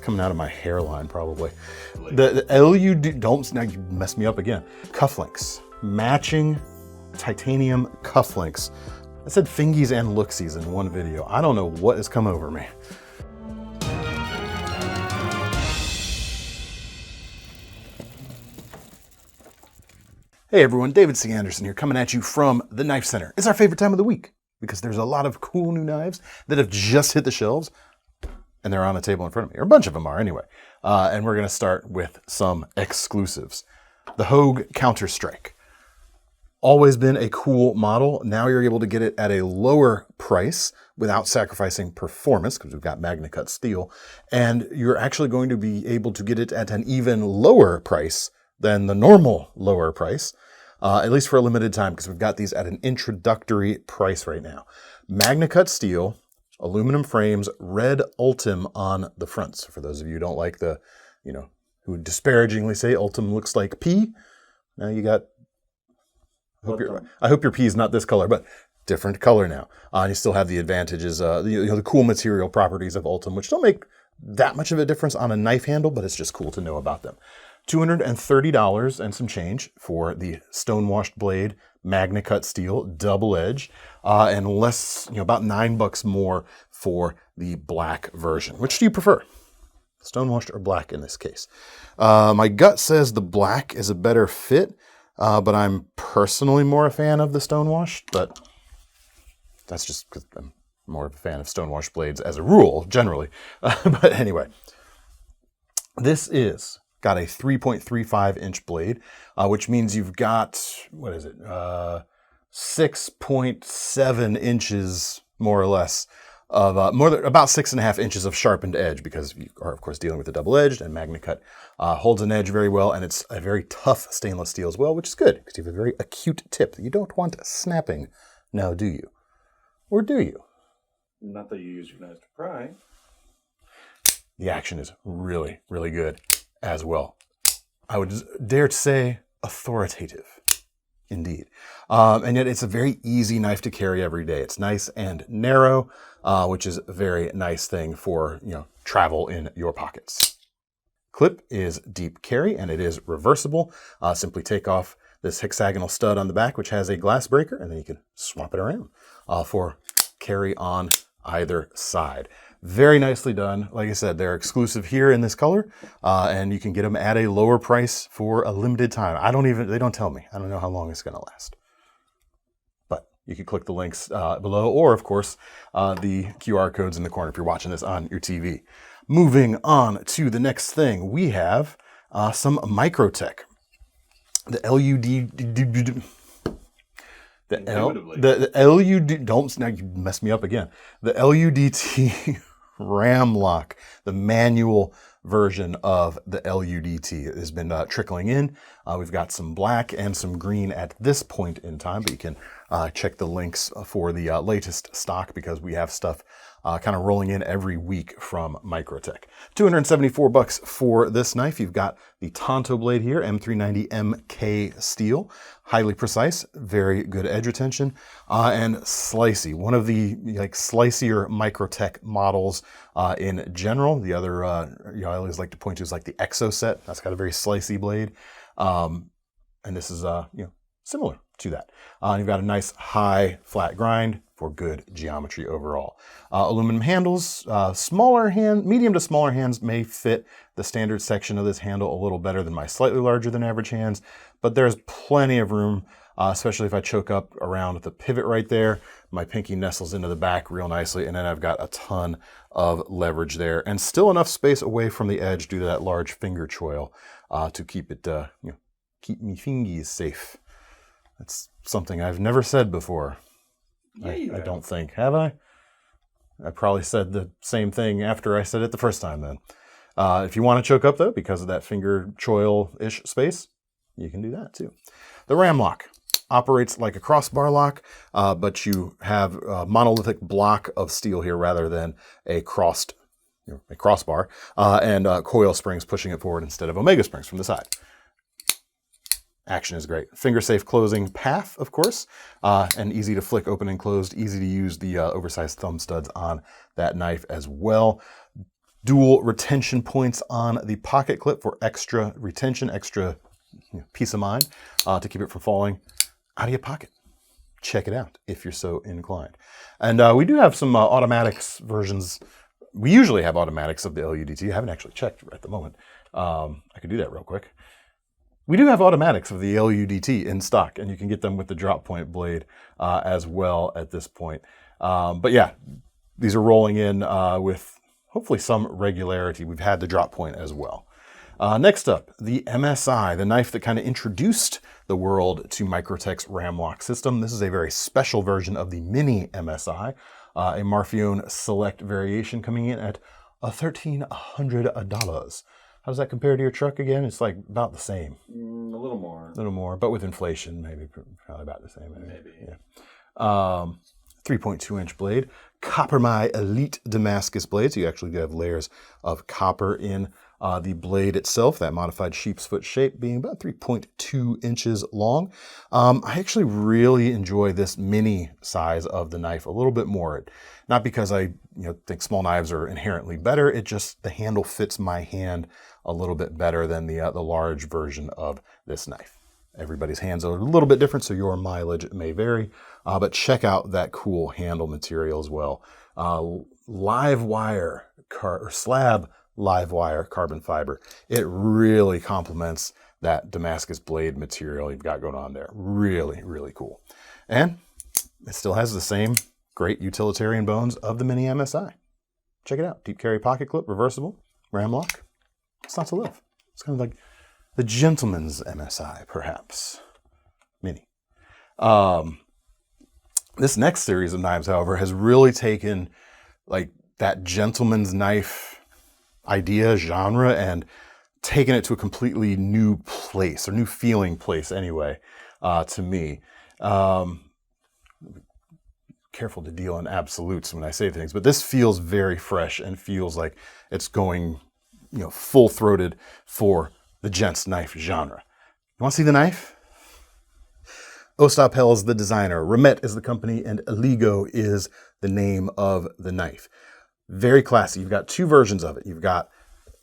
coming out of my hairline, probably. The LUD, don't, now you messed me up again. Cufflinks, matching titanium cufflinks. I said fingies and looksies in one video. I don't know what has come over me. Hey everyone, David C. Anderson here, coming at you from the Knife Center. It's our favorite time of the week because there's a lot of cool new knives that have just hit the shelves and they're on the table in front of me, or a bunch of them are anyway. And we're gonna start with some exclusives. The Hogue Counterstrike. Always been a cool model. Now you're able to get it at a lower price without sacrificing performance because we've got MagnaCut steel. And you're actually going to be able to get it at an even lower price than the normal lower price, at least for a limited time, because we've got these at an introductory price right now. MagnaCut steel, aluminum frames, red Ultim on the fronts. For those of you who don't like the, who disparagingly say Ultim looks like P, now you got, I hope your P is not this color, but different color now. And you still have the advantages, the cool material properties of Ultim, which don't make that much of a difference on a knife handle, but it's just cool to know about them. $230 and some change for the stonewashed blade MagnaCut steel double edge, and less, about $9 more for the black version. Which do you prefer, stonewashed or black in this case? My gut says the black is a better fit, but I'm personally more a fan of the stonewashed, but that's just because I'm more of a fan of stonewashed blades as a rule, generally. But anyway, this is got a 3.35 inch blade, which means you've got, 6.7 inches, more or less, of about 6.5 inches of sharpened edge, because you are, of course, dealing with a double-edged, and MagnaCut holds an edge very well, and it's a very tough stainless steel as well, which is good, because you have a very acute tip that you don't want snapping now, do you? Or do you? Not that you use your knives to pry. The action is really, really good as well. I would dare to say authoritative, indeed. And yet it's a very easy knife to carry every day. It's nice and narrow, which is a very nice thing for, travel in your pockets. Clip is deep carry and it is reversible. Simply take off this hexagonal stud on the back, which has a glass breaker, and then you can swap it around for carry on either side. Very nicely done. Like I said, they're exclusive here in this color, and you can get them at a lower price for a limited time. They don't tell me. I don't know how long it's going to last. But you can click the links below, or of course, the QR codes in the corner if you're watching this on your TV. Moving on to the next thing, we have some Microtech. The LUD... The LUD, don't, now you messed me up again. The LUDT RAM-LOK, the manual version of the LUDT, has been trickling in. We've got some black and some green at this point in time, but you can check the links for the latest stock, because we have stuff kind of rolling in every week from Microtech. $274 for this knife. You've got the Tonto blade here, M390 MK steel. Highly precise, very good edge retention, and slicey. One of the slicier Microtech models in general. The other, I always like to point to is like the Exo set. That's got a very slicey blade. And this is, similar to that. You've got a nice high flat grind for good geometry overall. Aluminum handles, medium to smaller hands may fit the standard section of this handle a little better than my slightly larger than average hands, but there's plenty of room, especially if I choke up around the pivot right there. My pinky nestles into the back real nicely, and then I've got a ton of leverage there, and still enough space away from the edge due to that large finger choil to keep it, keep me fingies safe. That's something I've never said before. I don't think. Have I? I probably said the same thing after I said it the first time then. If you want to choke up, though, because of that finger choil-ish space, you can do that, too. The RAM-LOK operates like a crossbar lock, but you have a monolithic block of steel here rather than a crossbar, and coil springs pushing it forward instead of omega springs from the side. Action is great. Finger safe closing path, of course, and easy to flick open and closed. Easy to use the oversized thumb studs on that knife as well. dual retention points on the pocket clip for extra retention, extra peace of mind to keep it from falling out of your pocket. Check it out if you're so inclined. And we do have some automatics versions. We usually have automatics of the LUDT. I haven't actually checked at the moment. I could do that real quick. We do have automatics of the LUDT in stock, and you can get them with the drop point blade as well at this point. But yeah, these are rolling in with hopefully some regularity. We've had the drop point as well. Next up, the MSI, the knife that kind of introduced the world to Microtech's RAM-LOK system. This is a very special version of the mini MSI, a Marfione select variation coming in at $1,300. How does that compare to your truck again? It's like about the same. A little more. A little more, but with inflation, maybe probably about the same. Maybe. Yeah. 3.2-inch blade. Copper Elite Damascus blade. So you actually do have layers of copper in the blade itself. That modified sheep's foot shape being about 3.2 inches long. I actually really enjoy this mini size of the knife a little bit more. Not because I think small knives are inherently better. It just, the handle fits my hand a little bit better than the large version of this knife. Everybody's hands are a little bit different, so your mileage may vary. But check out that cool handle material as well. Live wire, slab live wire carbon fiber. It really complements that Damascus blade material you've got going on there. Really, really cool. And it still has the same great utilitarian bones of the mini MSI. Check it out. Deep carry pocket clip, reversible, RAM-LOK. It's not to live. It's kind of like the gentleman's MSI, perhaps. Mini. This next series of knives, however, has really taken like that gentleman's knife idea, genre, and taken it to a completely new place, or new feeling place anyway, to me. Careful to deal in absolutes when I say things, but this feels very fresh and feels like it's going, full-throated for the gents knife genre. You want to see the knife? Ostap Helle is the designer, Remette is the company, and ELIGO is the name of the knife. Very classy. You've got two versions of it. You've got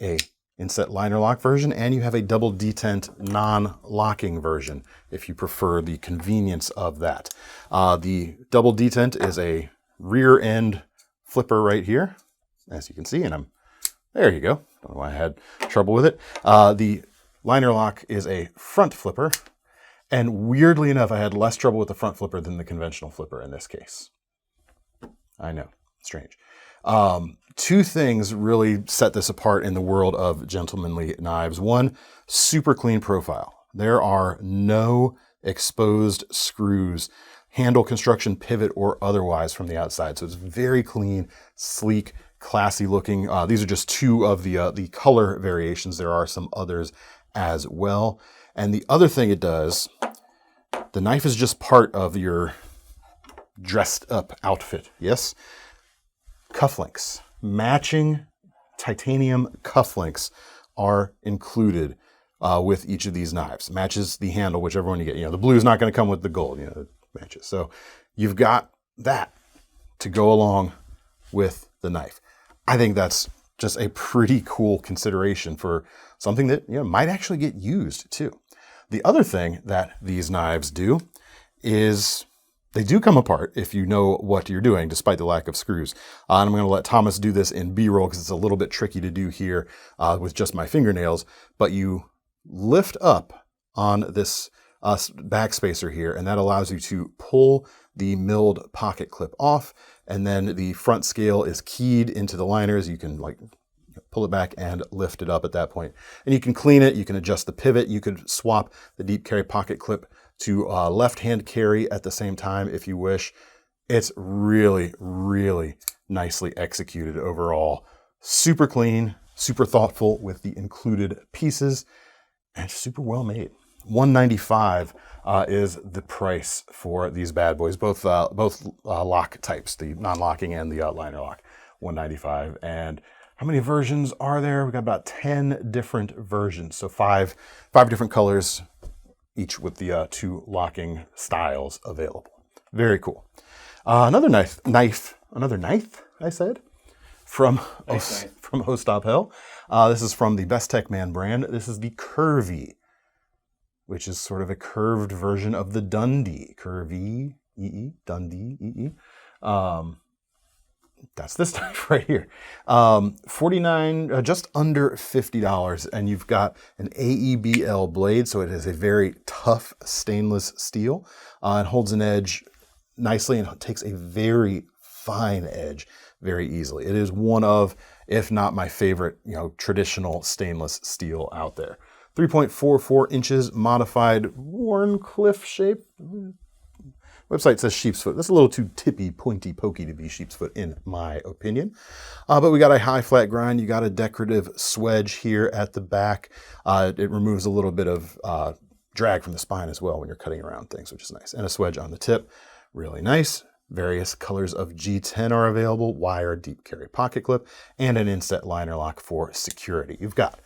a inset liner lock version, and you have a double detent non-locking version if you prefer the convenience of that. The double detent is a rear end flipper right here, as you can see, and there you go. Don't know why I had trouble with it. The liner lock is a front flipper, and weirdly enough, I had less trouble with the front flipper than the conventional flipper in this case. I know, strange. Two things really set this apart in the world of gentlemanly knives. One, super clean profile. There are no exposed screws, handle construction, pivot, or otherwise from the outside. So it's very clean, sleek, classy looking. These are just two of the color variations. There are some others as well. And the other thing it does, the knife is just part of your dressed up outfit. Yes? Cufflinks. Matching titanium cufflinks are included with each of these knives. Matches the handle, whichever one you get. The blue is not going to come with the gold. It matches. So you've got that to go along with the knife. I think that's just a pretty cool consideration for something that might actually get used too. The other thing that these knives do is they do come apart if you know what you're doing, despite the lack of screws. And I'm going to let Thomas do this in B-roll because it's a little bit tricky to do here with just my fingernails. But you lift up on this back spacer here, and that allows you to pull the milled pocket clip off. And then the front scale is keyed into the liners. You can pull it back and lift it up at that point. And you can clean it. You can adjust the pivot. You could swap the deep carry pocket clip to left-hand carry at the same time if you wish. It's really, really nicely executed overall. Super clean, super thoughtful with the included pieces, and super well made. $195 is the price for these bad boys, both lock types, the non-locking and the liner lock. $195. And how many versions are there? We've got about 10 different versions, so five different colors, each with the two locking styles available. Very cool. Another knife, I said, from from Hostop Helle. This is from the Bestechman brand. This is the Curvee, which is sort of a curved version of the Dundee. Curvee, Dundee, that's this knife right here. 49, just under $50, and you've got an AEBL blade, so it is a very tough stainless steel. It holds an edge nicely and takes a very fine edge very easily. It is one of, if not my favorite, traditional stainless steel out there. 3.44 inches modified Warncliffe shape. Website says sheep's foot. That's a little too tippy, pointy, pokey to be sheep's foot, in my opinion. But we got a high flat grind. You got a decorative swedge here at the back. It removes a little bit of drag from the spine as well when you're cutting around things, which is nice. And a swedge on the tip, really nice. Various colors of G10 are available, wire deep carry pocket clip, and an inset liner lock for security. You've got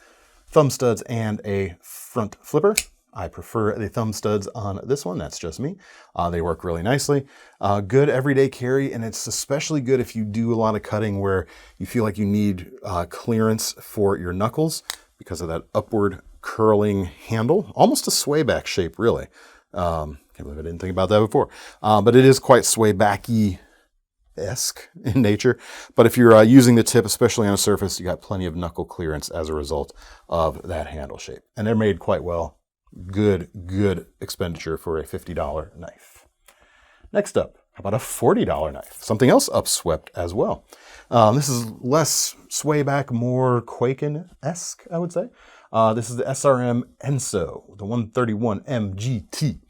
thumb studs and a front flipper. I prefer the thumb studs on this one. That's just me. They work really nicely. Good everyday carry, and it's especially good if you do a lot of cutting where you feel like you need clearance for your knuckles because of that upward curling handle. Almost a sway back shape, really. Can't believe I didn't think about that before. But it is quite sway backy-esque in nature. But if you're using the tip, especially on a surface, you got plenty of knuckle clearance as a result of that handle shape. And they're made quite well. Good expenditure for a $50 knife. Next up, how about a $40 knife? Something else upswept as well. This is less sway back, more Quaken-esque, I would say. This is the SRM Enso, the 131 MGT,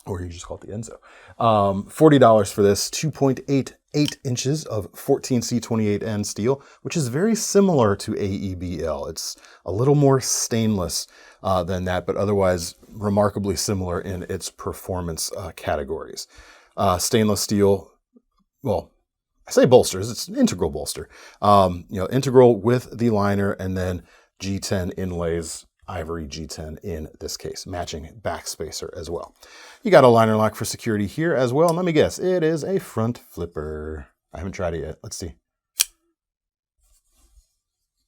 or you just call it the Enso. $40 for this, 2.88 inches of 14C28N steel, which is very similar to AEBL. It's a little more stainless than that, but otherwise remarkably similar in its performance categories. Stainless steel, well, I say bolsters, it's an integral bolster. Integral with the liner, and then G10 inlays, ivory G10 in this case, matching back spacer as well. You got a liner lock for security here as well. And let me guess, it is a front flipper. I haven't tried it yet. Let's see.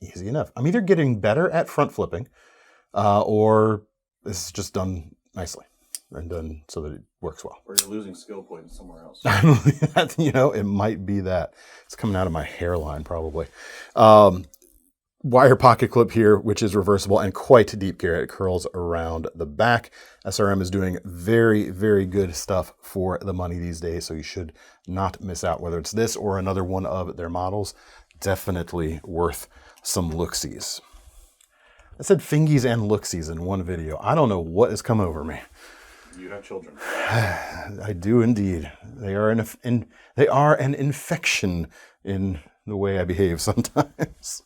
Easy enough. I'm either getting better at front flipping or this is just done nicely and done so that it works well. Or you're losing skill points somewhere else. It might be that. It's coming out of my hairline probably. Wire pocket clip here, which is reversible and quite deep carry. It curls around the back. SRM is doing very, very good stuff for the money these days, so you should not miss out. Whether it's this or another one of their models, definitely worth some look-sees. I said fingies and look-sees in one video. I don't know what has come over me. You have children. I do indeed. They are an infection in the way I behave sometimes.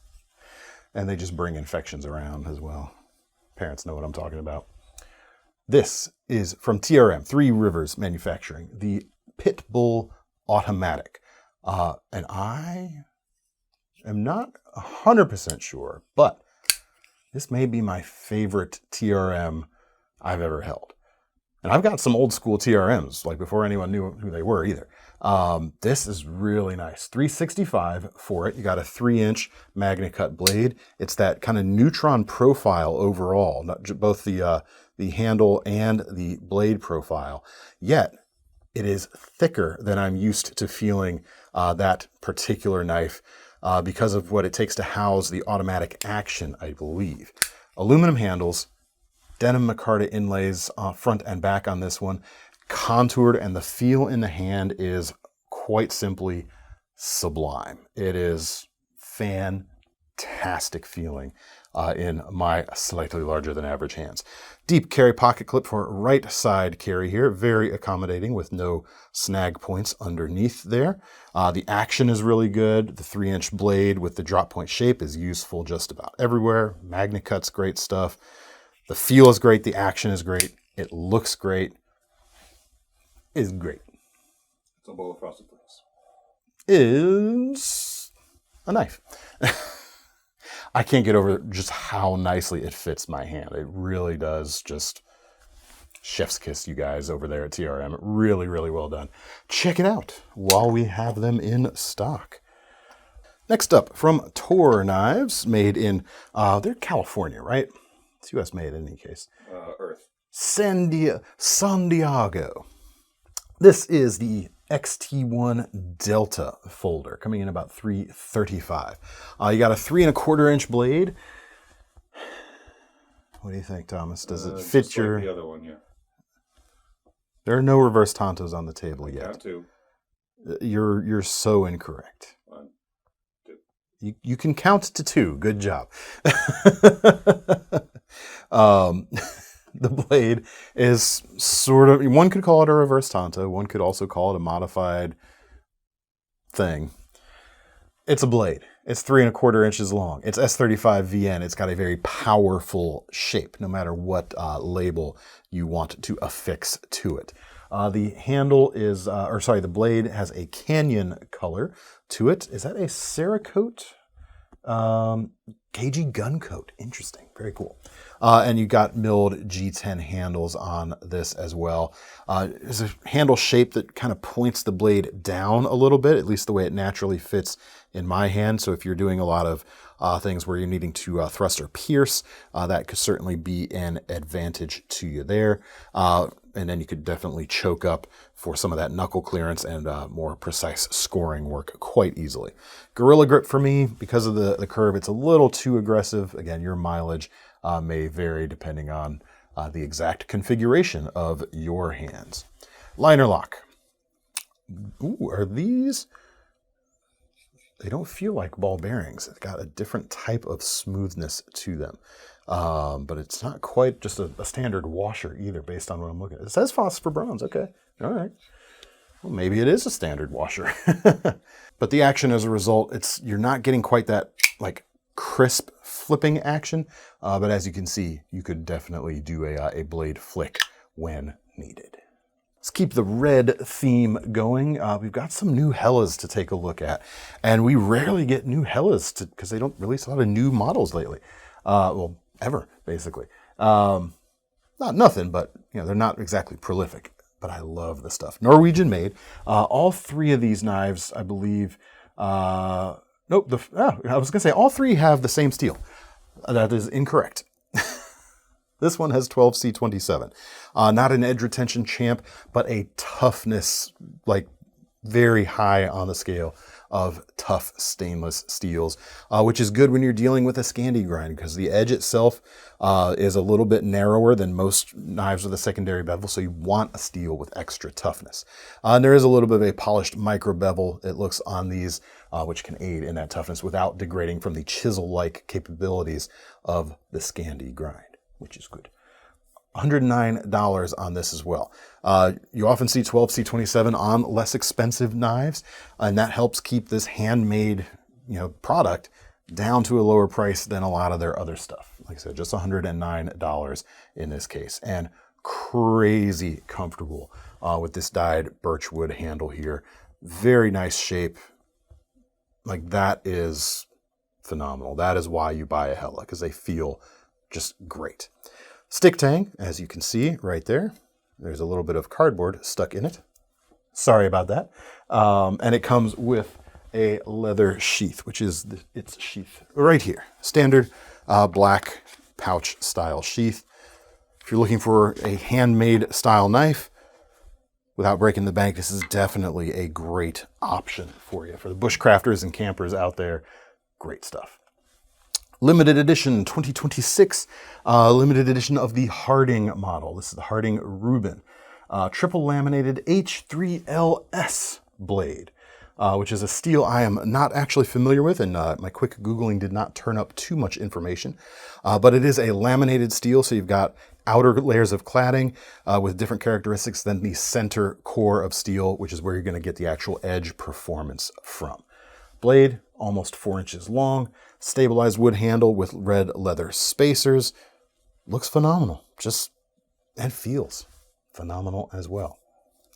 And they just bring infections around as well. Parents know what I'm talking about. This is from TRM, Three Rivers Manufacturing, the Pitbull Automatic. And I am not 100% sure, but this may be my favorite TRM I've ever held. And I've got some old school TRMs, like before anyone knew who they were either. This is really nice. 365 for it. You got a 3-inch MagnaCut blade. It's that kind of neutron profile overall, both the handle and the blade profile. Yet it is thicker than I'm used to feeling that particular knife because of what it takes to house the automatic action, I believe. Aluminum handles, denim micarta inlays front and back on this one. Contoured, and the feel in the hand is quite simply sublime. It is fantastic feeling in my slightly larger than average hands. Deep carry pocket clip for right side carry here, very accommodating with no snag points underneath there. The action is really good. The 3-inch blade with the drop point shape is useful just about everywhere. MagnaCut's great stuff. The feel is great. The action is great. It looks great. Is great. It's a bowl of frosted flakes. Is a knife. I can't get over just how nicely it fits my hand. It really does. Just chef's kiss, you guys over there at TRM. Really, really well done. Check it out while we have them in stock. Next up, from Toor Knives, made in, they're California, right? It's US made in any case. Earth. San Diego. This is the XT1 Delta folder, coming in about $335. You got a 3 1/4-inch blade. What do you think, Thomas? Does it fit just your... like the other one, yeah. There are no reverse tantos on the table yet. Have to. You're so incorrect. 1, 2. You can count to 2. Good job. The blade is sort of, one could call it a reverse tanto. One could also call it a modified thing. It's a blade. It's 3 1/4 inches long. It's S35 VN. It's got a very powerful shape, no matter what label you want to affix to it. The handle is, the blade has a canyon color to it. Is that a Cerakote? KG gun coat. Interesting. Very cool. And you got milled G10 handles on this as well. There's a handle shape that kind of points the blade down a little bit, at least the way it naturally fits in my hand. So if you're doing a lot of things where you're needing to thrust or pierce, that could certainly be an advantage to you there. And then you could definitely choke up for some of that knuckle clearance and more precise scoring work quite easily. Gorilla Grip for me, because of the curve, it's a little too aggressive. Again, your mileage may vary depending on the exact configuration of your hands. Liner lock. Ooh, are these... They don't feel like ball bearings. It's got a different type of smoothness to them. But it's not quite just a standard washer either, based on what I'm looking at. It says phosphor bronze. Okay. All right. Well, maybe it is a standard washer. But the action as a result, you're not getting quite that like crisp flipping action. But as you can see, you could definitely do a blade flick when needed. Let's keep the red theme going. We've got some new Helles to take a look at. And we rarely get new Helles because they don't release a lot of new models lately. Well, ever, basically. Not nothing, but they're not exactly prolific. But I love the stuff. Norwegian made. All 3 of these knives, I believe... I was going to say all 3 have the same steel. That is incorrect. This one has 12C27. Not an edge retention champ, but a toughness, like very high on the scale of tough stainless steels, which is good when you're dealing with a Scandi grind because the edge itself is a little bit narrower than most knives with a secondary bevel, so you want a steel with extra toughness. And there is a little bit of a polished micro bevel, it looks, on these, which can aid in that toughness without degrading from the chisel-like capabilities of the Scandi grind, which is good. $109 on this as well. You often see 12C27 on less expensive knives, and that helps keep this handmade, product down to a lower price than a lot of their other stuff. Like I said, just $109 in this case, and crazy comfortable with this dyed birchwood handle here. Very nice shape. Like, that is phenomenal. That is why you buy a Helle, because they feel just great. Stick tang, as you can see right there. There's a little bit of cardboard stuck in it. Sorry about that. And it comes with a leather sheath, which is its sheath right here. Standard black pouch style sheath. If you're looking for a handmade style knife without breaking the bank, this is definitely a great option for you. For the bushcrafters and campers out there, great stuff. Limited edition 2026, limited edition of the Harding model. This is the Harding Rubin. Triple laminated H3LS blade, which is a steel I am not actually familiar with, and my quick Googling did not turn up too much information. But it is a laminated steel, so you've got outer layers of cladding with different characteristics than the center core of steel, which is where you're going to get the actual edge performance from. Blade, almost 4 inches long. Stabilized wood handle with red leather spacers. Looks phenomenal. And feels phenomenal as well.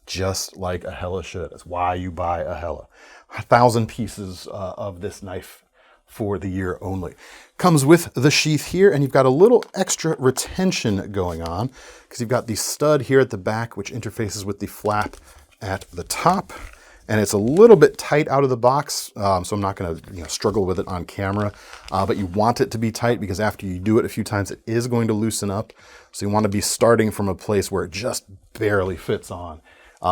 Just like a Helle should. That's why you buy a Helle. 1,000 pieces of this knife for the year only. Comes with the sheath here, and you've got a little extra retention going on because you've got the stud here at the back, which interfaces with the flap at the top. and it's a little bit tight out of the box, so I'm not going to struggle with it on camera, but you want it to be tight because after you do it a few times, it is going to loosen up. So you want to be starting from a place where it just barely fits on,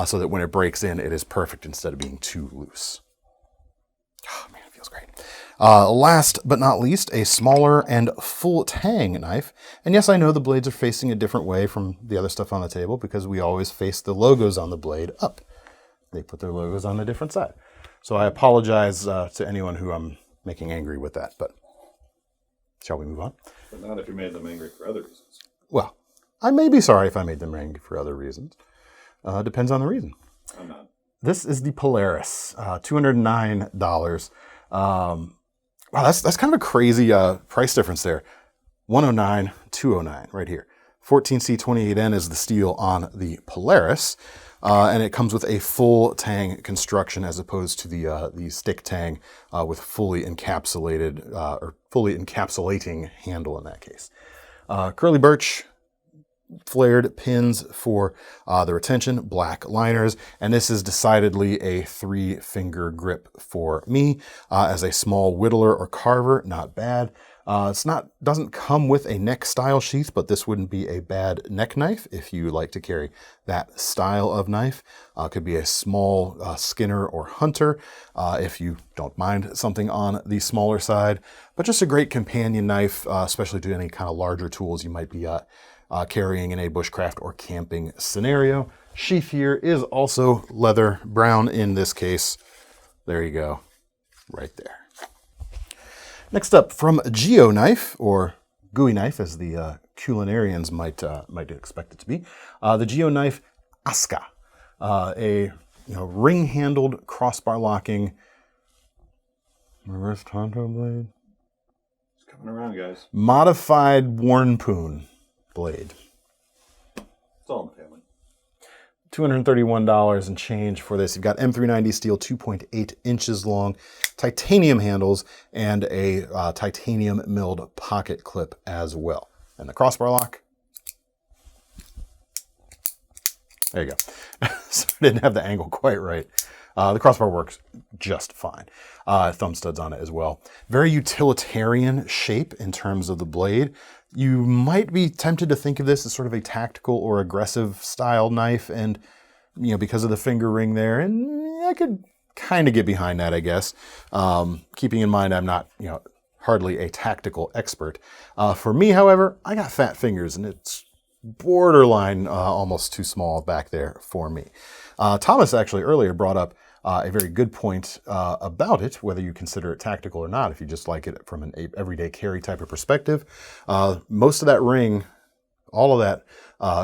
so that when it breaks in, it is perfect instead of being too loose. Oh man, it feels great. Last but not least, a smaller and full tang knife. And yes, I know the blades are facing a different way from the other stuff on the table because we always face the logos on the blade up. They put their logos on a different side. So I apologize to anyone who I'm making angry with that, but shall we move on? But not if you made them angry for other reasons. Well, I may be sorry if I made them angry for other reasons. Depends on the reason. I'm not. This is the Polaris, $209. Wow, that's kind of a crazy price difference there. $109, $209 right here. 14C28N is the steel on the Polaris. And it comes with a full tang construction as opposed to the stick tang with fully encapsulated or fully encapsulating handle in that case. Curly birch, flared pins for the retention, black liners, and this is decidedly a 3-finger grip for me. As a small whittler or carver, not bad. Doesn't come with a neck style sheath, but this wouldn't be a bad neck knife if you like to carry that style of knife. Could be a small skinner or hunter if you don't mind something on the smaller side, but just a great companion knife, especially to any kind of larger tools you might be carrying in a bushcraft or camping scenario. Sheath here is also leather brown in this case. There you go, right there. Next up, from Geo Knife, or GUI knife, as the culinarians might expect it to be, the Geo Knife Aska, a ring-handled, crossbar-locking reverse tonto blade. It's coming around, guys. Modified Warnpoon blade. It's all in the family. $231 and change for this. You've got M390 steel, 2.8 inches long, titanium handles, and a titanium milled pocket clip as well. And the crossbar lock. There you go. So I didn't have the angle quite right. The crossbar works just fine. Thumb studs on it as well. Very utilitarian shape in terms of the blade. You might be tempted to think of this as sort of a tactical or aggressive style knife, and because of the finger ring there, and I could kind of get behind that, I guess. Keeping in mind I'm not, hardly a tactical expert. For me, however, I got fat fingers, and it's borderline almost too small back there for me. Thomas actually earlier brought up a very good point about it, whether you consider it tactical or not, if you just like it from an everyday carry type of perspective. Most of that ring, all of that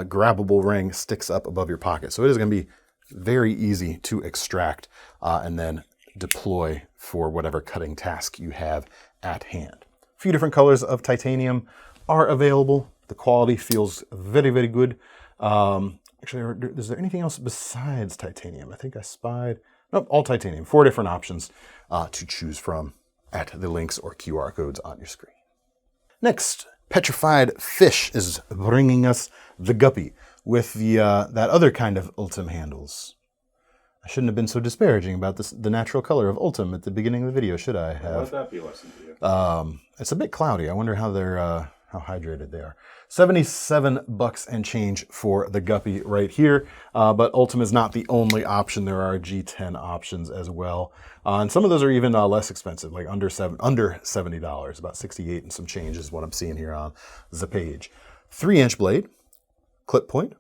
grabbable ring sticks up above your pocket. So it is going to be very easy to extract and then deploy for whatever cutting task you have at hand. A few different colors of titanium are available. The quality feels very, very good. Actually, is there anything else besides titanium? I think I spied. Nope, all titanium. 4 different options to choose from at the links or QR codes on your screen. Next, Petrified Fish is bringing us the Guppy with the that other kind of Ultim handles. I shouldn't have been so disparaging about the natural color of Ultim at the beginning of the video, should I have? Let that be a lesson to you. It's a bit cloudy. I wonder how they're how hydrated they are. $77 and change for the Guppy right here. But Ultim is not the only option. There are G10 options as well. And some of those are even less expensive, like under $70, about 68 and some change is what I'm seeing here on the page. 3-inch blade, clip point,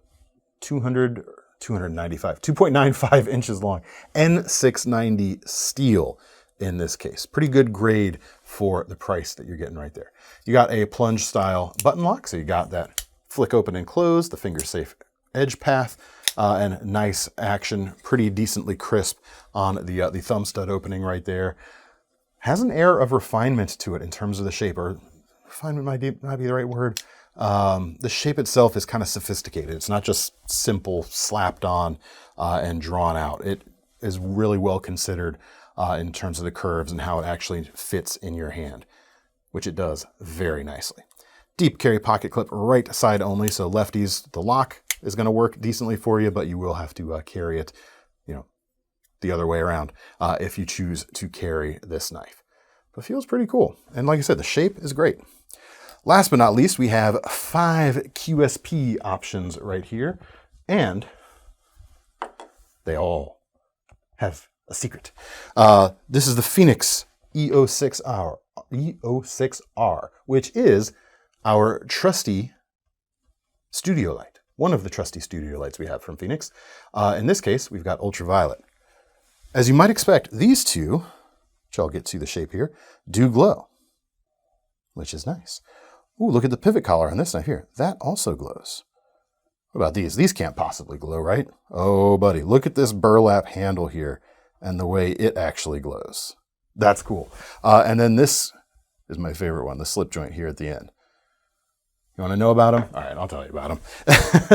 2.95 inches long, N690 steel in this case. Pretty good grade for the price that you're getting right there. You got a plunge style button lock, so you got that flick open and close, the finger safe edge path, and nice action, pretty decently crisp on the thumb stud opening right there. Has an air of refinement to it in terms of the shape, or refinement might be the right word. The shape itself is kind of sophisticated. It's not just simple slapped on and drawn out. It is really well considered in terms of the curves and how it actually fits in your hand, which it does very nicely. Deep carry pocket clip, right side only, so lefties, the lock is going to work decently for you, but you will have to carry it, the other way around if you choose to carry this knife. But it feels pretty cool. And like I said, the shape is great. Last but not least, we have 5 QSP options right here. And they all have a secret. This is the Phoenix EO6R, which is our trusty studio light. One of the trusty studio lights we have from Phoenix. In this case, we've got ultraviolet. As you might expect, these two, which I'll get to the shape here, do glow, which is nice. Ooh, look at the pivot collar on this knife here. That also glows. What about these? These can't possibly glow, right? Oh, buddy, look at this burlap handle here and the way it actually glows. That's cool. And then this is my favorite one, the slip joint here at the end. You want to know about them? All right, I'll tell you about them.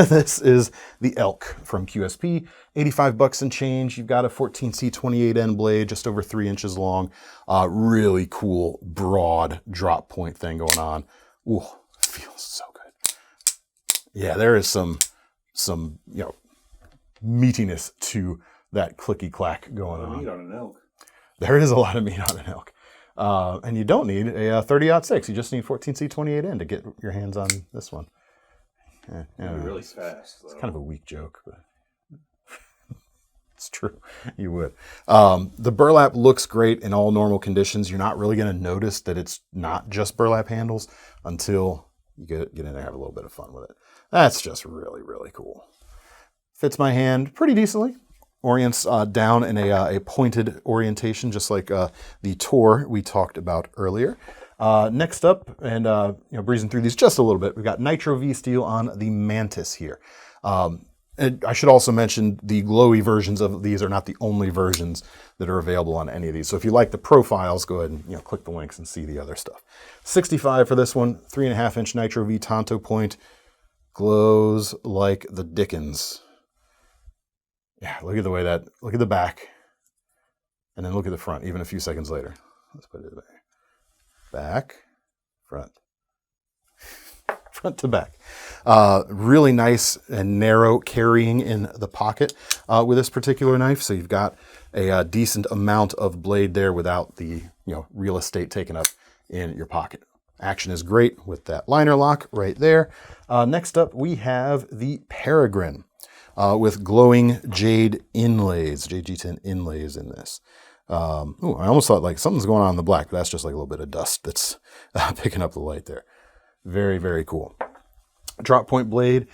This is the Elk from QSP, 85 bucks and change. You've got a 14C 28N blade, just over 3 inches long. Really cool, broad drop point thing going on. Ooh, feels so good. Yeah, there is some meatiness to that clicky clack going on. Meat on an elk. There is a lot of meat on an elk. And you don't need a 30-06. You just need 14C 28N to get your hands on this one. Really fast, though. It's kind of a weak joke, but it's true. You would. The burlap looks great in all normal conditions. You're not really going to notice that it's not just burlap handles until you get in there and have a little bit of fun with it. That's just really, really cool. Fits my hand pretty decently. Orients down in a pointed orientation, just like the Toor we talked about earlier. Next up, and breezing through these just a little bit, we've got Nitro V steel on the Mantis here. And I should also mention the glowy versions of these are not the only versions that are available on any of these. So if you like the profiles, go ahead and click the links and see the other stuff. 65 for this one, 3.5-inch Nitro V Tonto point, glows like the dickens. Yeah, look at the way look at the back, and then look at the front, even a few seconds later. Let's put it there. Back, front. Front to back. Really nice and narrow carrying in the pocket with this particular knife. So you've got a decent amount of blade there without the real estate taken up in your pocket. Action is great with that liner lock right there. Next up, we have the Peregrine. With glowing jade inlays, JG10 inlays in this. Ooh, I almost thought like something's going on in the black, but that's just like a little bit of dust that's picking up the light there. Very, very cool. Drop point blade,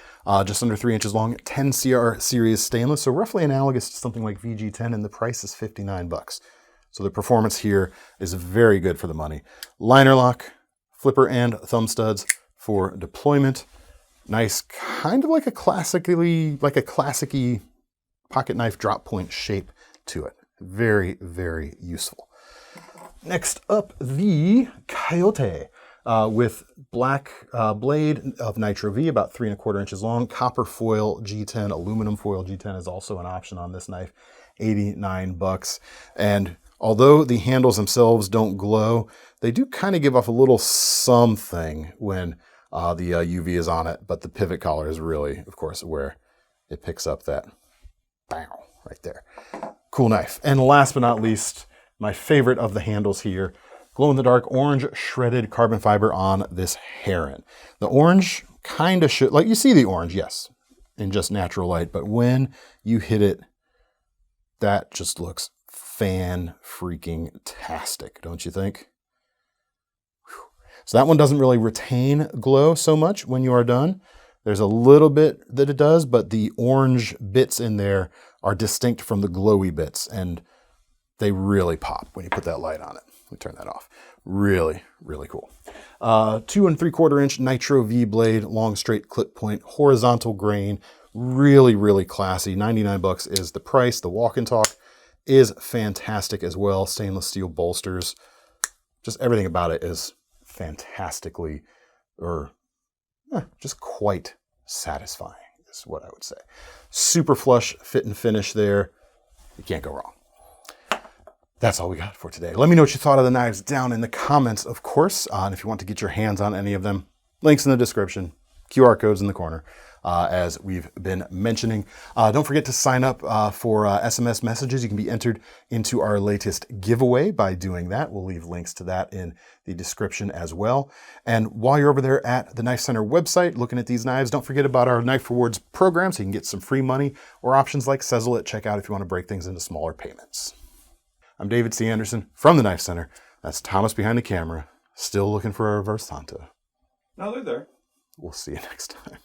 just under 3 inches long, 10 CR series stainless, so roughly analogous to something like VG10, and the price is 59 bucks. So the performance here is very good for the money. Liner lock, flipper and thumb studs for deployment. Nice, kind of like a classic-y pocket knife drop point shape to it. Very, very useful. Next up, the Coyote with black blade of Nitro V, about 3.25 inches long. Copper foil G10, aluminum foil G10 is also an option on this knife. 89 bucks. And although the handles themselves don't glow, they do kind of give off a little something when the UV is on it, but the pivot collar is really, of course, where it picks up that bow right there. Cool knife. And last but not least, my favorite of the handles here, glow-in-the-dark orange shredded carbon fiber on this Heron. The orange kind of should, like you see the orange, yes, in just natural light, but when you hit it, that just looks fan-freaking-tastic, don't you think? So that one doesn't really retain glow so much when you are done. There's a little bit that it does, but the orange bits in there are distinct from the glowy bits, and they really pop when you put that light on it. Let me turn that off. Really, really cool. 2 3/4 inch Nitro V blade, long straight clip point, horizontal grain, really, really classy. 99 bucks is the price. The walk and talk is fantastic as well. Stainless steel bolsters. Just everything about it is fantastically, just quite satisfying is what I would say. Super flush fit and finish there. You can't go wrong. That's all we got for today. Let me know what you thought of the knives down in the comments, of course. And if you want to get your hands on any of them, links in the description, QR codes in the corner. as we've been mentioning. Don't forget to sign up for SMS messages. You can be entered into our latest giveaway by doing that. We'll leave links to that in the description as well. And while you're over there at the KnifeCenter website looking at these knives, don't forget about our Knife Rewards program so you can get some free money or options like Sezzle at checkout if you want to break things into smaller payments. I'm David C. Anderson from the KnifeCenter. That's Thomas behind the camera, still looking for a reverse Santa. No, they're there. We'll see you next time.